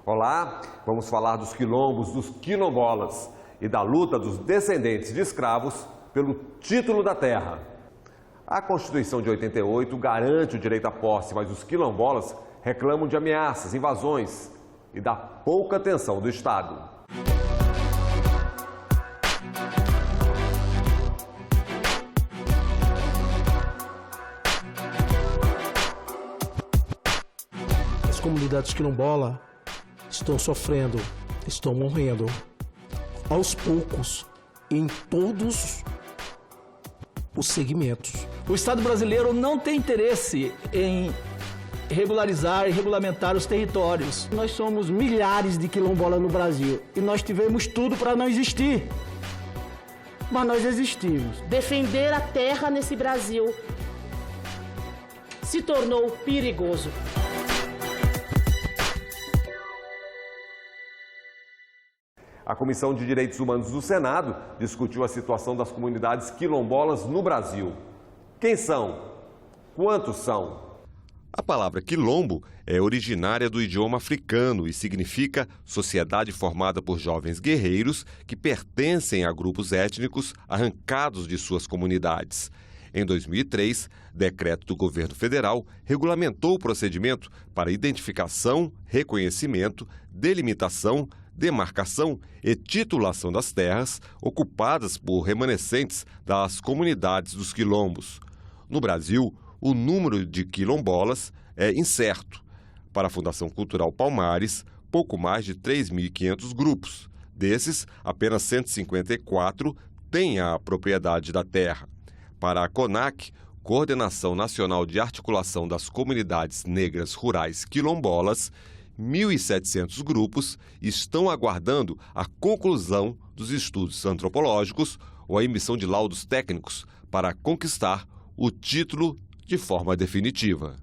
Olá, vamos falar dos quilombos, dos quilombolas e da luta dos descendentes de escravos pelo título da terra. A Constituição de 88 garante o direito à posse, mas os quilombolas reclamam de ameaças, invasões e da pouca atenção do Estado. As comunidades quilombolas estão sofrendo, estão morrendo aos poucos em todos os segmentos. O Estado brasileiro não tem interesse em regularizar e regulamentar os territórios. Nós somos milhares de quilombolas no Brasil e nós tivemos tudo para não existir. Mas nós existimos. Defender a terra nesse Brasil se tornou perigoso. A Comissão de Direitos Humanos do Senado discutiu a situação das comunidades quilombolas no Brasil. Quem são? Quantos são? A palavra quilombo é originária do idioma africano e significa sociedade formada por jovens guerreiros que pertencem a grupos étnicos arrancados de suas comunidades. Em 2003, decreto do governo federal regulamentou o procedimento para identificação, reconhecimento, delimitação, demarcação e titulação das terras ocupadas por remanescentes das comunidades dos quilombos. No Brasil, o número de quilombolas é incerto. Para a Fundação Cultural Palmares, pouco mais de 3.500 grupos. Desses, apenas 154 têm a propriedade da terra. Para a CONAC, Coordenação Nacional de Articulação das Comunidades Negras Rurais Quilombolas, 1.700 grupos estão aguardando a conclusão dos estudos antropológicos ou a emissão de laudos técnicos para conquistar o título de forma definitiva.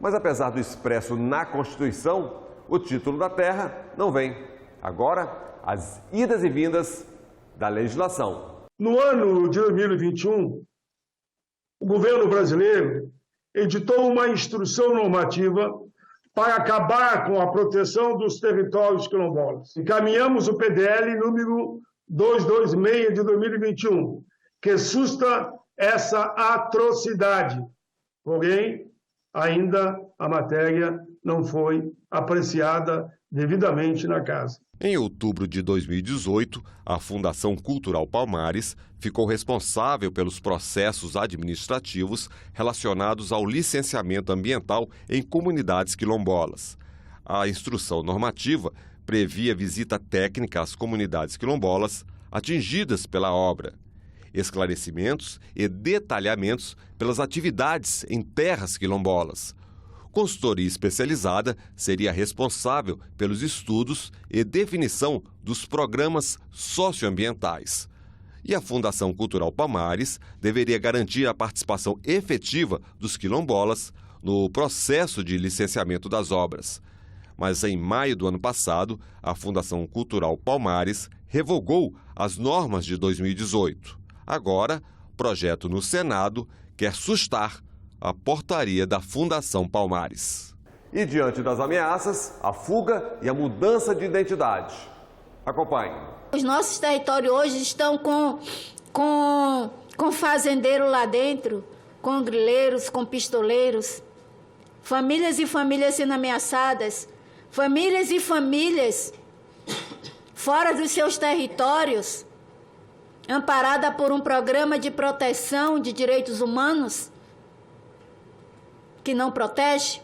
Mas apesar do expresso na Constituição, o título da terra não vem. Agora, as idas e vindas da legislação. No ano de 2021, o governo brasileiro editou uma instrução normativa para acabar com a proteção dos territórios quilombolas. Encaminhamos o PDL número 226 de 2021, que susta essa atrocidade. Porém, ainda a matéria não foi apreciada devidamente na casa. Em outubro de 2018, a Fundação Cultural Palmares ficou responsável pelos processos administrativos relacionados ao licenciamento ambiental em comunidades quilombolas. A instrução normativa previa visita técnica às comunidades quilombolas atingidas pela obra, esclarecimentos e detalhamentos pelas atividades em terras quilombolas. Consultoria especializada seria responsável pelos estudos e definição dos programas socioambientais. E a Fundação Cultural Palmares deveria garantir a participação efetiva dos quilombolas no processo de licenciamento das obras. Mas em maio do ano passado, a Fundação Cultural Palmares revogou as normas de 2018. Agora, o projeto no Senado quer sustar a portaria da Fundação Palmares. E diante das ameaças, a fuga e a mudança de identidade. Acompanhe. Os nossos territórios hoje estão com fazendeiro lá dentro, com grileiros, com pistoleiros, famílias e famílias sendo ameaçadas, famílias e famílias fora dos seus territórios, amparada por um programa de proteção de direitos humanos que não protege,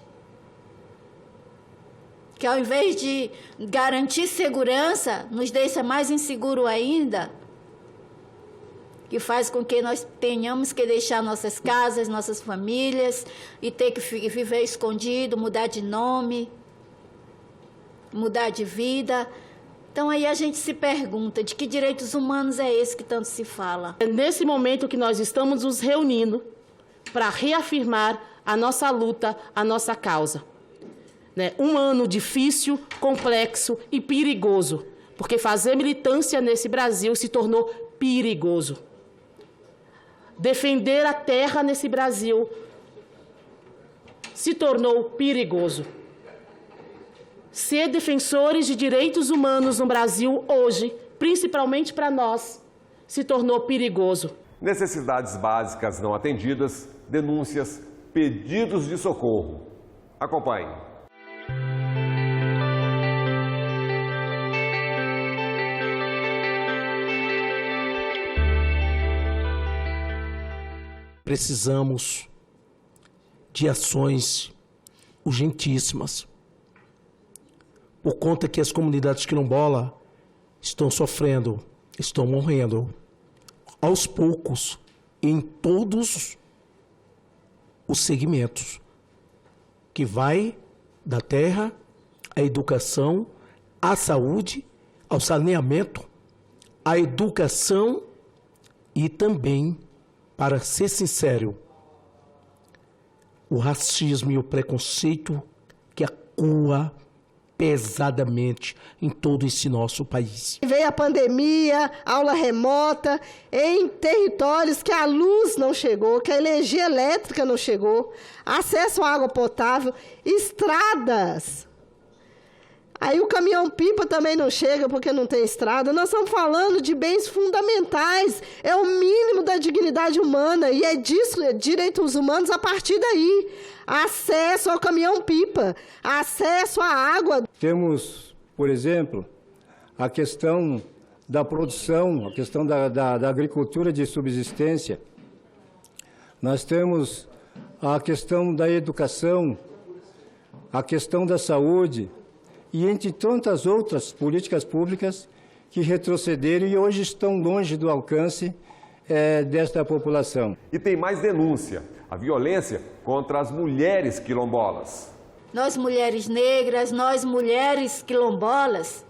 que ao invés de garantir segurança, nos deixa mais inseguro ainda, que faz com que nós tenhamos que deixar nossas casas, nossas famílias, e ter que viver escondido, mudar de nome, mudar de vida. Então aí a gente se pergunta, de que direitos humanos é esse que tanto se fala? É nesse momento que nós estamos nos reunindo para reafirmar a nossa luta, a nossa causa. Um ano difícil, complexo e perigoso, porque fazer militância nesse Brasil se tornou perigoso. Defender a terra nesse Brasil se tornou perigoso. ser defensores de direitos humanos no Brasil hoje, principalmente para nós, se tornou perigoso. Necessidades básicas não atendidas, denúncias, pedidos de socorro. Acompanhe. Precisamos de ações urgentíssimas, por conta que as comunidades quilombolas estão sofrendo, estão morrendo, aos poucos, em todos os segmentos, que vai da terra, à educação, à saúde, ao saneamento, à educação e também, para ser sincero, o racismo e o preconceito que acua pesadamente em todo esse nosso país. Veio a pandemia, aula remota, em territórios que a luz não chegou, que a energia elétrica não chegou, acesso à água potável, estradas. Aí o caminhão-pipa também não chega porque não tem estrada. Nós estamos falando de bens fundamentais, é o mínimo da dignidade humana e é disso, é direitos humanos a partir daí. Acesso ao caminhão-pipa, acesso à água. Temos, por exemplo, a questão da produção, a questão da agricultura de subsistência. Nós temos a questão da educação, a questão da saúde, e entre tantas outras políticas públicas que retrocederam e hoje estão longe do alcance desta população. E tem mais denúncia, a violência contra as mulheres quilombolas. Nós mulheres negras, nós mulheres quilombolas,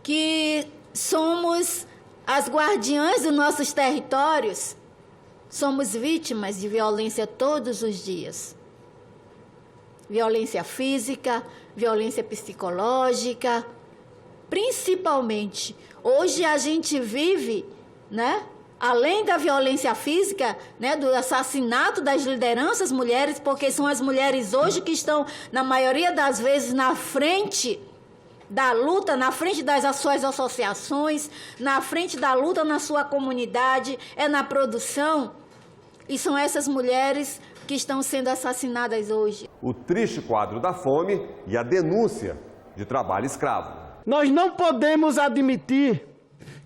que somos as guardiãs dos nossos territórios, somos vítimas de violência todos os dias. Violência física, violência psicológica, principalmente. Hoje a gente vive, né, além da violência física, né, do assassinato das lideranças mulheres, porque são as mulheres hoje que estão, na maioria das vezes, na frente da luta, na frente das suas associações, na frente da luta na sua comunidade, na produção. E são essas mulheres que estão sendo assassinadas hoje. O triste quadro da fome e a denúncia de trabalho escravo. Nós não podemos admitir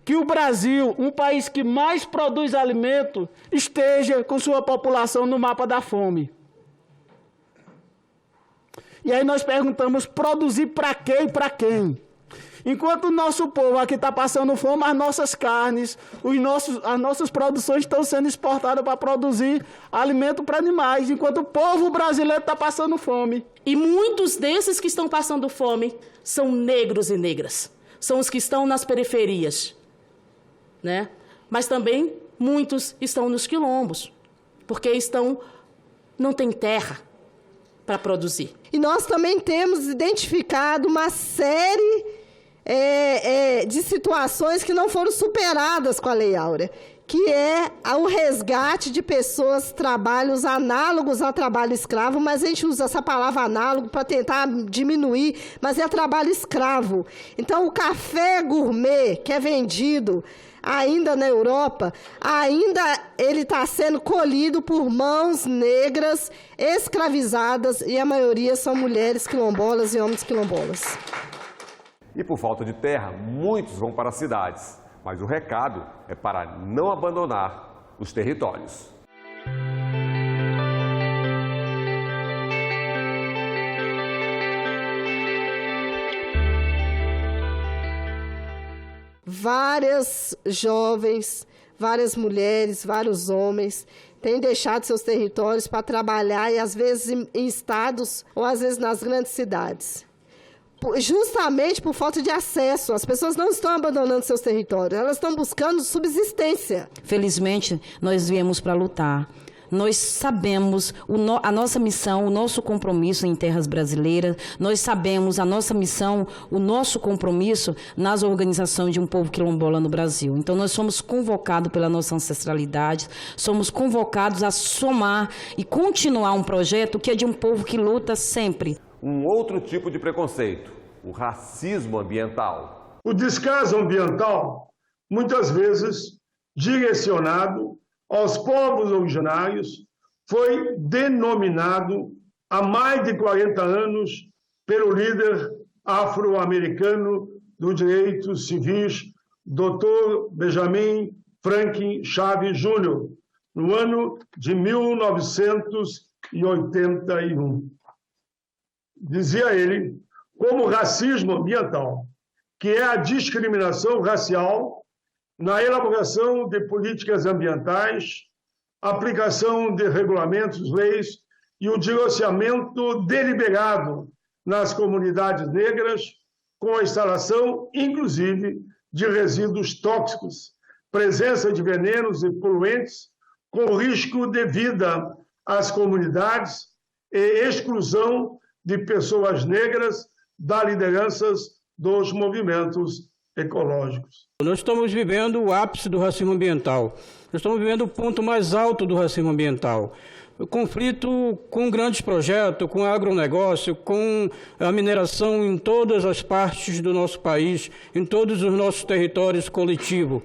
que o Brasil, um país que mais produz alimento, esteja com sua população no mapa da fome. E aí nós perguntamos, produzir para quê e para quem? Enquanto o nosso povo aqui está passando fome, as nossas carnes, as nossas produções estão sendo exportadas para produzir alimento para animais, enquanto o povo brasileiro está passando fome. E muitos desses que estão passando fome são negros e negras. São os que estão nas periferias, né? Mas também muitos estão nos quilombos, porque não tem terra para produzir. E nós também temos identificado uma série de situações que não foram superadas com a Lei Áurea, que é o resgate de pessoas, trabalhos análogos a trabalho escravo, mas a gente usa essa palavra análogo para tentar diminuir, mas é trabalho escravo. Então, o café gourmet que é vendido ainda na Europa, ele está sendo colhido por mãos negras, escravizadas, e a maioria são mulheres quilombolas e homens quilombolas. E por falta de terra, muitos vão para as cidades. Mas o recado é para não abandonar os territórios. Várias jovens, várias mulheres, vários homens têm deixado seus territórios para trabalhar, e às vezes em estados ou às vezes nas grandes cidades. Justamente por falta de acesso. As pessoas não estão abandonando seus territórios, elas estão buscando subsistência. Felizmente, nós viemos para lutar. Nós sabemos a nossa missão, o nosso compromisso em terras brasileiras. Nós sabemos a nossa missão, o nosso compromisso nas organizações de um povo quilombola no Brasil. Então, nós somos convocados pela nossa ancestralidade, somos convocados a somar e continuar um projeto que é de um povo que luta sempre. um outro tipo de preconceito, o racismo ambiental. O descaso ambiental, muitas vezes direcionado aos povos originários, foi denominado há mais de 40 anos pelo líder afro-americano dos direitos civis, Dr. Benjamin Franklin Chaves Jr., no ano de 1981. Dizia ele, como racismo ambiental, que é a discriminação racial na elaboração de políticas ambientais, aplicação de regulamentos, leis e o distanciamento deliberado nas comunidades negras com a instalação, inclusive, de resíduos tóxicos, presença de venenos e poluentes, com risco de vida às comunidades e exclusão de pessoas negras das lideranças dos movimentos ecológicos. Nós estamos vivendo o ápice do racismo ambiental. Nós estamos vivendo o ponto mais alto do racismo ambiental. O conflito com grandes projetos, com agronegócio, com a mineração em todas as partes do nosso país, em todos os nossos territórios coletivos.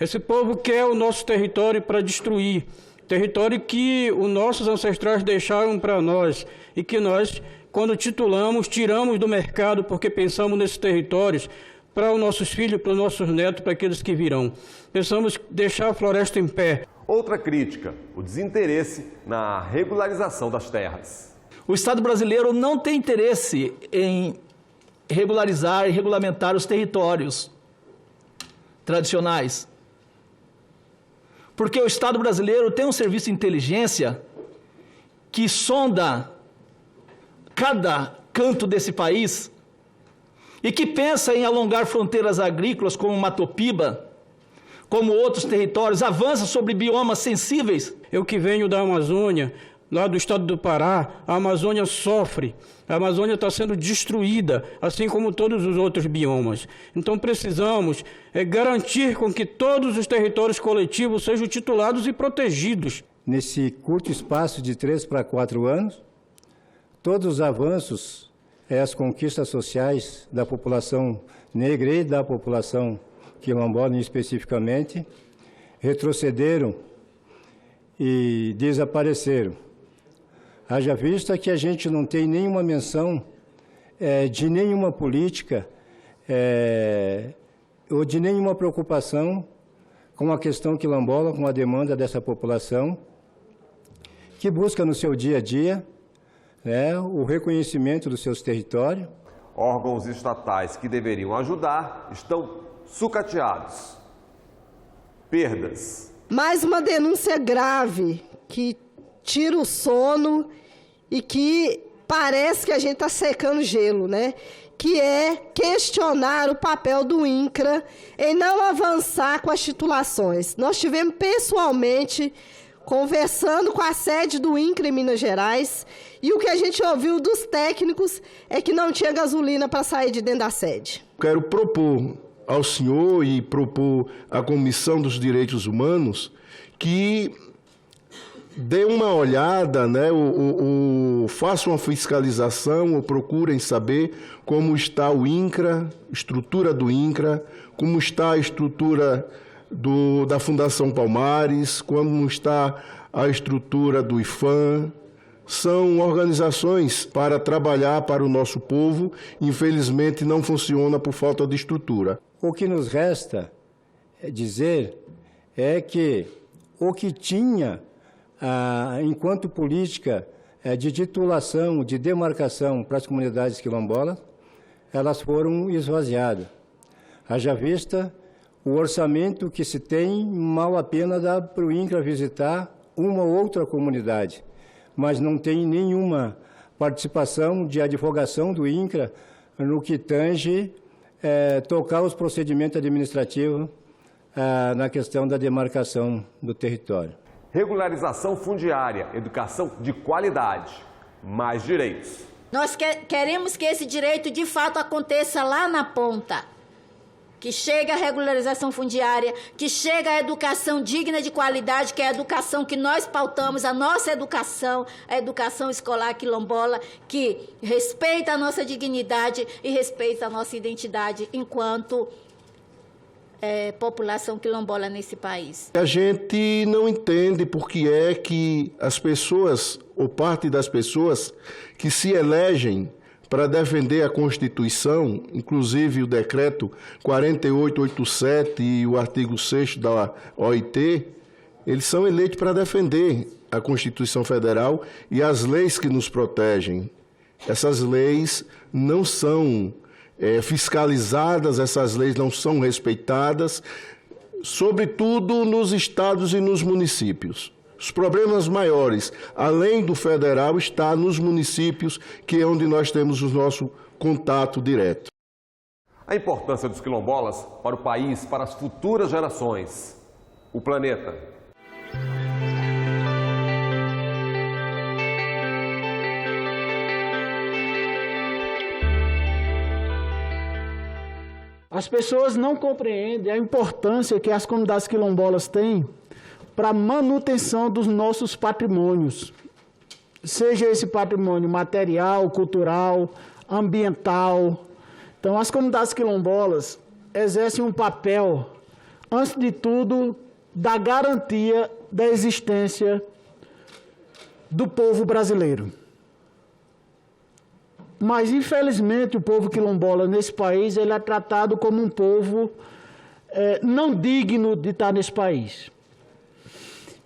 Esse povo quer o nosso território para destruir, território que os nossos ancestrais deixaram para nós e que nós, quando titulamos, tiramos do mercado porque pensamos nesses territórios para os nossos filhos, para os nossos netos, para aqueles que virão. Pensamos deixar a floresta em pé. Outra crítica, o desinteresse na regularização das terras. O Estado brasileiro não tem interesse em regularizar e regulamentar os territórios tradicionais. Porque o Estado brasileiro tem um serviço de inteligência que sonda cada canto desse país e que pensa em alongar fronteiras agrícolas como Matopiba, como outros territórios, avança sobre biomas sensíveis. Eu que venho da Amazônia, lá do estado do Pará, a Amazônia sofre, a Amazônia está sendo destruída, assim como todos os outros biomas. Então precisamos garantir com que todos os territórios coletivos sejam titulados e protegidos. Nesse curto espaço de 3 para 4 anos, todos os avanços, as conquistas sociais da população negra e da população quilombola especificamente, retrocederam e desapareceram. Haja vista que a gente não tem nenhuma menção de nenhuma política ou de nenhuma preocupação com a questão quilombola, com a demanda dessa população, que busca no seu dia a dia o reconhecimento dos seus territórios. Órgãos estatais que deveriam ajudar estão sucateados. Perdas. Mais uma denúncia grave que tira o sono e que parece que a gente está secando gelo, né? Que é questionar o papel do INCRA em não avançar com as titulações. Nós tivemos pessoalmente conversando com a sede do INCRA em Minas Gerais, e o que a gente ouviu dos técnicos é que não tinha gasolina para sair de dentro da sede. Quero propor ao senhor e propor à Comissão dos Direitos Humanos que dê uma olhada, faça uma fiscalização ou procurem saber como está o INCRA, estrutura do INCRA, como está a estrutura da Fundação Palmares, como está a estrutura do IFAM. São organizações para trabalhar para o nosso povo, infelizmente não funciona por falta de estrutura. O que nos resta dizer é que o que tinha, enquanto política de titulação, de demarcação para as comunidades quilombolas, elas foram esvaziadas. Haja vista o orçamento que se tem, mal a pena dá para o INCRA visitar uma ou outra comunidade, mas não tem nenhuma participação de advogação do INCRA no que tange tocar os procedimentos administrativos na questão da demarcação do território. Regularização fundiária, educação de qualidade, mais direitos. Nós queremos que esse direito de fato aconteça lá na ponta. que chegue a regularização fundiária, que chegue a educação digna de qualidade, que é a educação que nós pautamos, a nossa educação, a educação escolar quilombola, que respeita a nossa dignidade e respeita a nossa identidade enquanto população quilombola nesse país. A gente não entende por que é que as pessoas, ou parte das pessoas, que se elegem para defender a Constituição, inclusive o decreto 4887 e o artigo 6º da OIT, eles são eleitos para defender a Constituição Federal e as leis que nos protegem. Essas leis não são fiscalizadas, essas leis não são respeitadas, sobretudo nos estados e nos municípios. Os problemas maiores, além do federal, estão nos municípios, que é onde nós temos o nosso contato direto. A importância dos quilombolas para o país, para as futuras gerações. O planeta. As pessoas não compreendem a importância que as comunidades quilombolas têm para a manutenção dos nossos patrimônios, seja esse patrimônio material, cultural, ambiental. Então, as comunidades quilombolas exercem um papel, antes de tudo, da garantia da existência do povo brasileiro. Mas, infelizmente, o povo quilombola nesse país ele é tratado como um povo não digno de estar nesse país.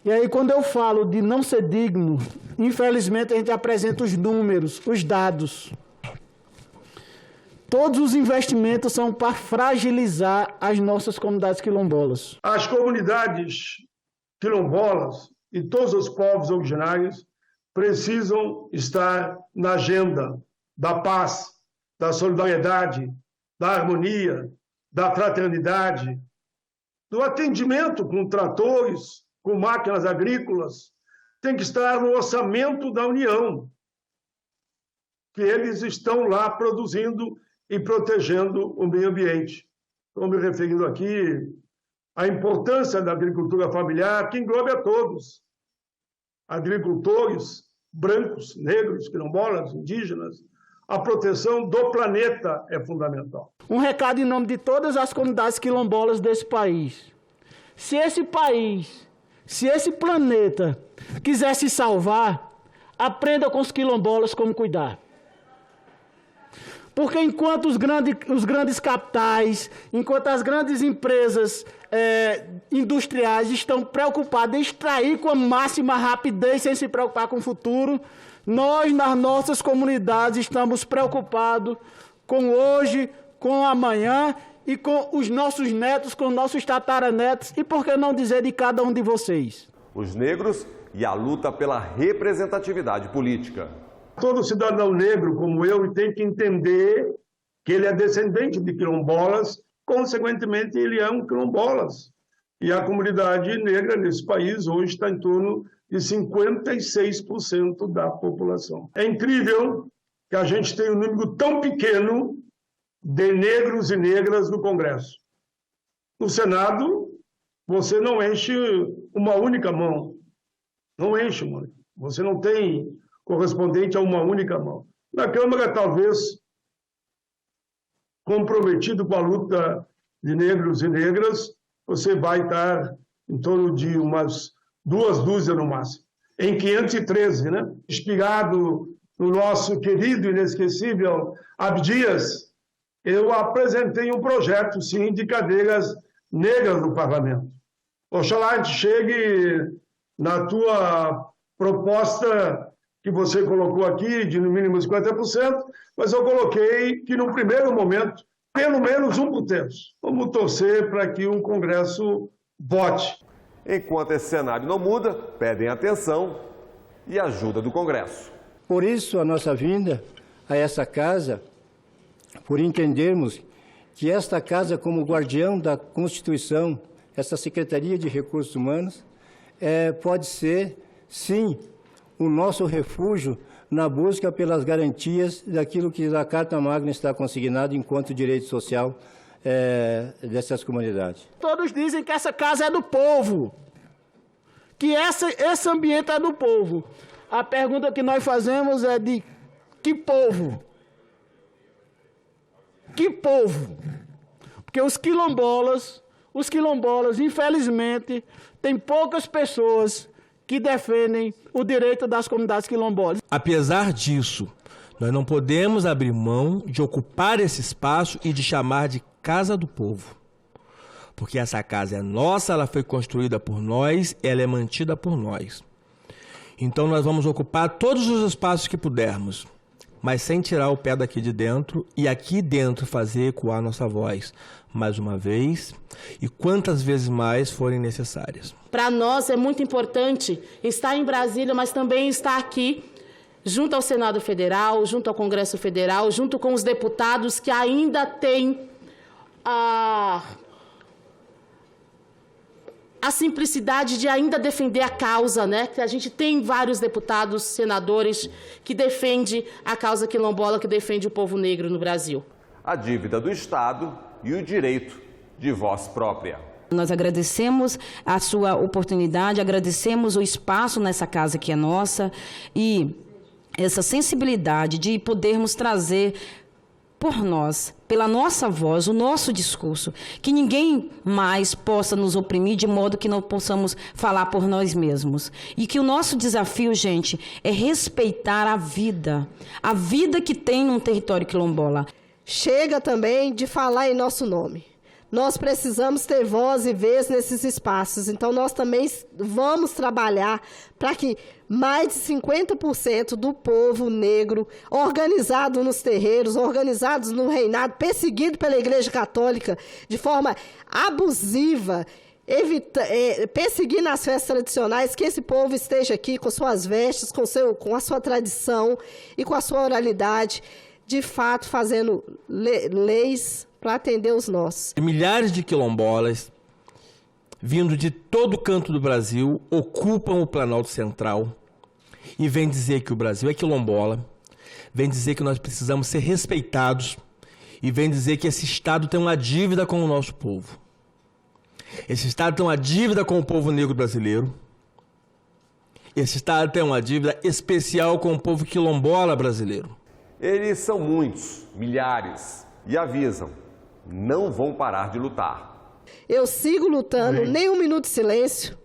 E aí, quando eu falo de não ser digno, infelizmente a gente apresenta os números, os dados. Todos os investimentos são para fragilizar as nossas comunidades quilombolas. As comunidades quilombolas e todos os povos originários precisam estar na agenda da paz, da solidariedade, da harmonia, da fraternidade, do atendimento com tratores, com máquinas agrícolas, tem que estar no orçamento da União, que eles estão lá produzindo e protegendo o meio ambiente. Estou me referindo aqui à importância da agricultura familiar, que engloba a todos. Agricultores, brancos, negros, quilombolas, indígenas. A proteção do planeta é fundamental. Um recado em nome de todas as comunidades quilombolas desse país. Se esse país, se esse planeta quiser se salvar, aprenda com os quilombolas como cuidar. Porque enquanto os grandes capitais, enquanto as grandes empresas industriais estão preocupadas em extrair com a máxima rapidez, sem se preocupar com o futuro, nós, nas nossas comunidades, estamos preocupados com hoje, com amanhã e com os nossos netos, com os nossos tataranetos e, por que não dizer, de cada um de vocês. Os negros e a luta pela representatividade política. Todo cidadão negro como eu tem que entender que ele é descendente de quilombolas, consequentemente ele é um quilombolas. E a comunidade negra nesse país hoje está em torno de 56% da população. É incrível que a gente tenha um número tão pequeno de negros e negras no Congresso. No Senado, você não enche uma única mão. Não enche, mano. Você não tem correspondente a uma única mão. Na Câmara, talvez, comprometido com a luta de negros e negras, você vai estar em torno de umas 2 dúzias no máximo. Em 513, né? Inspirado no nosso querido e inesquecível Abdias, eu apresentei um projeto, sim, de cadeiras negras no parlamento. Oxalá a gente chegue na tua proposta que você colocou aqui, de no mínimo 50%, mas eu coloquei que no primeiro momento, pelo menos 1 por terço. Vamos torcer para que o Congresso vote. Enquanto esse cenário não muda, pedem atenção e ajuda do Congresso. Por isso, a nossa vinda a essa casa, por entendermos que esta casa, como guardião da Constituição, essa Secretaria de Recursos Humanos, pode ser, sim, o nosso refúgio na busca pelas garantias daquilo que a Carta Magna está consignado enquanto direito social dessas comunidades. Todos dizem que essa casa é do povo, que esse ambiente é do povo. A pergunta que nós fazemos é de que povo? Que povo? Porque os quilombolas, infelizmente, tem poucas pessoas que defendem o direito das comunidades quilombolas. Apesar disso, nós não podemos abrir mão de ocupar esse espaço e de chamar de Casa do Povo. Porque essa casa é nossa, ela foi construída por nós, ela é mantida por nós. Então nós vamos ocupar todos os espaços que pudermos, mas sem tirar o pé daqui de dentro e aqui dentro fazer ecoar nossa voz, mais uma vez e quantas vezes mais forem necessárias. Para nós é muito importante estar em Brasília, mas também estar aqui, junto ao Senado Federal, junto ao Congresso Federal, junto com os deputados que ainda têm a simplicidade de ainda defender a causa, né? Que a gente tem vários deputados, senadores, que defendem a causa quilombola, que defende o povo negro no Brasil. A dívida do Estado e o direito de voz própria. Nós agradecemos a sua oportunidade, agradecemos o espaço nessa casa que é nossa e essa sensibilidade de podermos trazer por nós, pela nossa voz, o nosso discurso, que ninguém mais possa nos oprimir de modo que não possamos falar por nós mesmos. E que o nosso desafio, gente, é respeitar a vida que tem num território quilombola. Chega também de falar em nosso nome. Nós precisamos ter voz e vez nesses espaços. Então, nós também vamos trabalhar para que mais de 50% do povo negro, organizado nos terreiros, organizados no reinado, perseguido pela Igreja Católica de forma abusiva, perseguir nas festas tradicionais, que esse povo esteja aqui com suas vestes, com a sua tradição e com a sua oralidade, de fato, fazendo leis para atender os nossos. Milhares de quilombolas, vindo de todo canto do Brasil, ocupam o Planalto Central e vêm dizer que o Brasil é quilombola, vêm dizer que nós precisamos ser respeitados e vêm dizer que esse Estado tem uma dívida com o nosso povo. Esse Estado tem uma dívida com o povo negro brasileiro. Esse Estado tem uma dívida especial com o povo quilombola brasileiro. Eles são muitos, milhares, e avisam, não vão parar de lutar. Eu sigo lutando, nem um minuto de silêncio,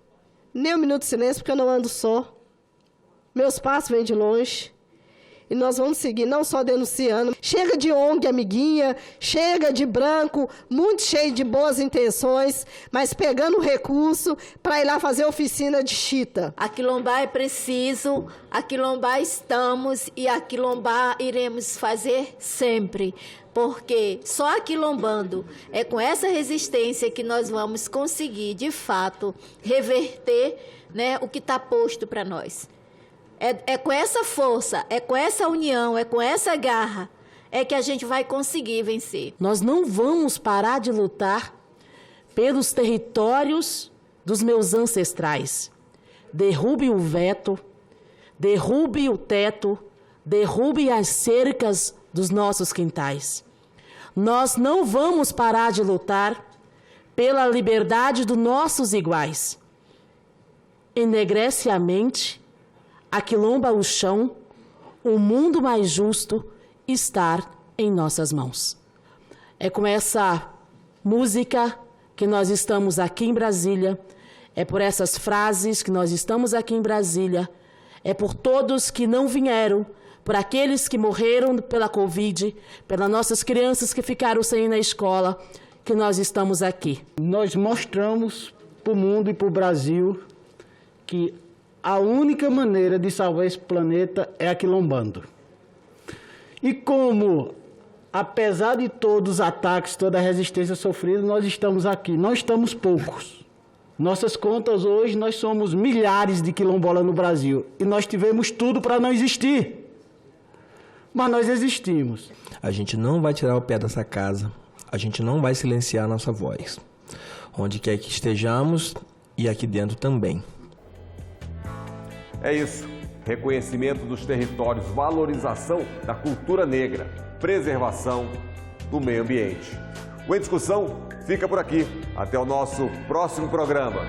porque eu não ando só. Meus passos vêm de longe. E nós vamos seguir, não só denunciando. Chega de ONG, amiguinha, chega de branco, muito cheio de boas intenções, mas pegando recurso para ir lá fazer oficina de chita. Aquilombar é preciso, aquilombar estamos e aquilombar iremos fazer sempre. Porque só aquilombando é com essa resistência que nós vamos conseguir, de fato, reverter, né, o que está posto para nós. É com essa força, é com essa união, é com essa garra, é que a gente vai conseguir vencer. Nós não vamos parar de lutar pelos territórios dos meus ancestrais. Derrube o veto, derrube o teto, derrube as cercas dos nossos quintais. Nós não vamos parar de lutar pela liberdade dos nossos iguais. Enegrece a mente, aquilomba o chão, o mundo mais justo estar em nossas mãos. É com essa música que nós estamos aqui em Brasília, é por essas frases que nós estamos aqui em Brasília, é por todos que não vieram, por aqueles que morreram pela Covid, pelas nossas crianças que ficaram sem ir na escola, que nós estamos aqui. Nós mostramos para o mundo e para o Brasil que a única maneira de salvar esse planeta é aquilombando. E como, apesar de todos os ataques, toda a resistência sofrida, nós estamos aqui, não estamos poucos. Nossas contas hoje, nós somos milhares de quilombolas no Brasil. E nós tivemos tudo para não existir. Mas nós existimos. A gente não vai tirar o pé dessa casa. A gente não vai silenciar a nossa voz. Onde quer que estejamos e aqui dentro também. É isso. Reconhecimento dos territórios, valorização da cultura negra, preservação do meio ambiente. O Em Discussão fica por aqui. Até o nosso próximo programa.